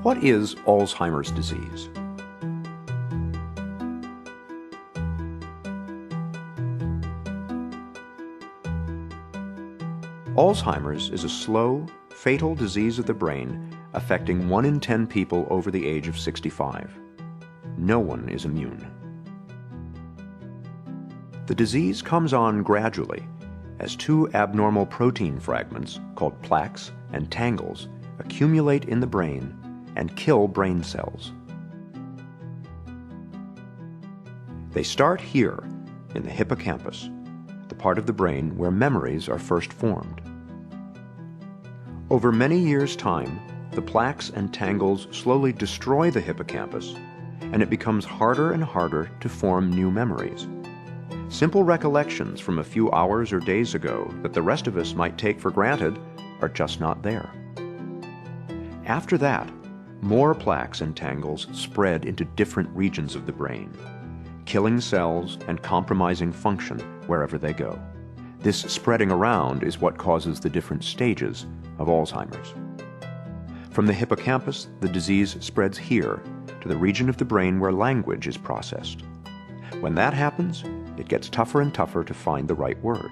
What is Alzheimer's disease? Alzheimer's is a slow, fatal disease of the brain affecting 1 in 10 people over the age of 65. No one is immune. The disease comes on gradually as 2 abnormal protein fragments called plaques and tangles accumulate in the brain and kill brain cells. They start here in the hippocampus, the part of the brain where memories are first formed. Over many years' time, the plaques and tangles slowly destroy the hippocampus, and it becomes harder and harder to form new memories. Simple recollections from a few hours or days ago that the rest of us might take for granted are just not there. After that, more plaques and tangles spread into different regions of the brain, killing cells and compromising function wherever they go. This spreading around is what causes the different stages of Alzheimer's. From the hippocampus, the disease spreads here to the region of the brain where language is processed. When that happens, it gets tougher and tougher to find the right word.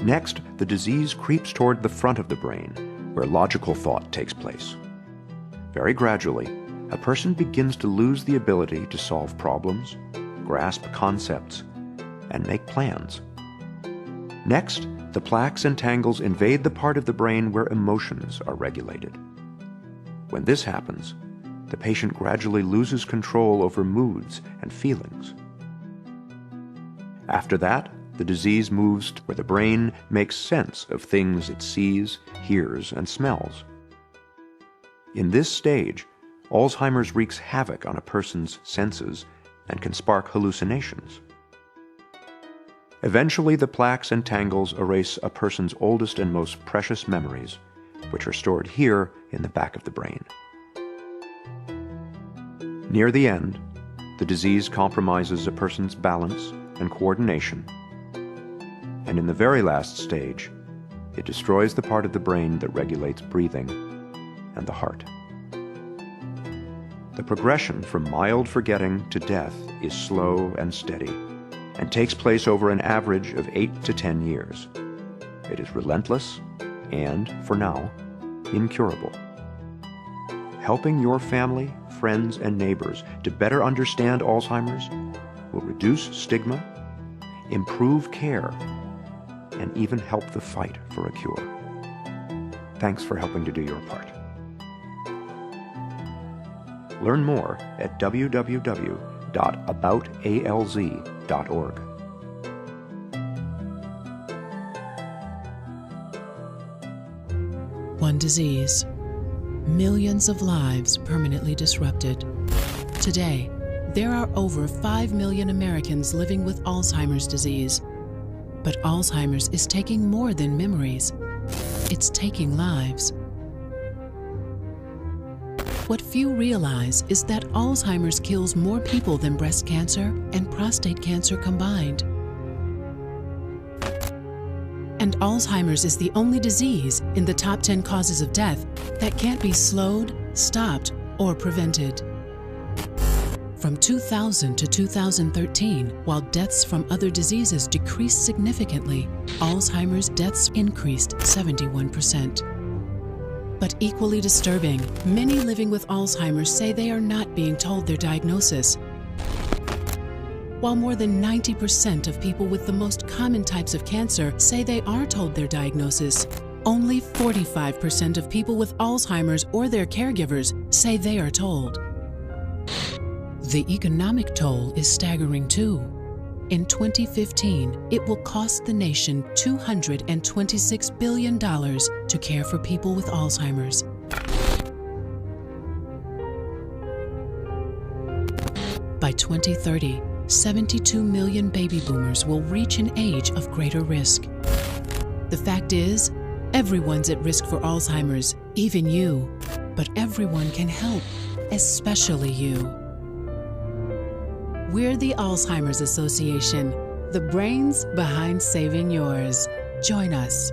Next, the disease creeps toward the front of the brain, where logical thought takes place. Very gradually, a person begins to lose the ability to solve problems, grasp concepts, and make plans. Next, the plaques and tangles invade the part of the brain where emotions are regulated. When this happens, the patient gradually loses control over moods and feelings. After that, the disease moves to where the brain makes sense of things it sees, hears, and smells. In this stage, Alzheimer's wreaks havoc on a person's senses and can spark hallucinations. Eventually, the plaques and tangles erase a person's oldest and most precious memories, which are stored here in the back of the brain. Near the end, the disease compromises a person's balance and coordination, and in the very last stage, it destroys the part of the brain that regulates breathing and the heart. The progression from mild forgetting to death is slow and steady, and takes place over an average of 8 to 10 years. It is relentless and, for now, incurable. Helping your family, friends, and neighbors to better understand Alzheimer's will reduce stigma, improve care, and even help the fight for a cure. Thanks for helping to do your part. Learn more at www.aboutalz.org. One disease, millions of lives permanently disrupted. Today, there are over 5 million Americans living with Alzheimer's disease. But Alzheimer's is taking more than memories. It's taking lives. What few realize is that Alzheimer's kills more people than breast cancer and prostate cancer combined. And Alzheimer's is the only disease in the top 10 causes of death that can't be slowed, stopped, or prevented. From 2000 to 2013, while deaths from other diseases decreased significantly, Alzheimer's deaths increased 71%. But equally disturbing, many living with Alzheimer's say they are not being told their diagnosis. While more than 90% of people with the most common types of cancer say they are told their diagnosis, only 45% of people with Alzheimer's or their caregivers say they are told. The economic toll is staggering too. In 2015, it will cost the nation $226 billion to care for people with Alzheimer's. By 2030, 72 million baby boomers will reach an age of greater risk. The fact is, everyone's at risk for Alzheimer's, even you. But everyone can help, especially you. We're the Alzheimer's Association, the brains behind saving yours. Join us.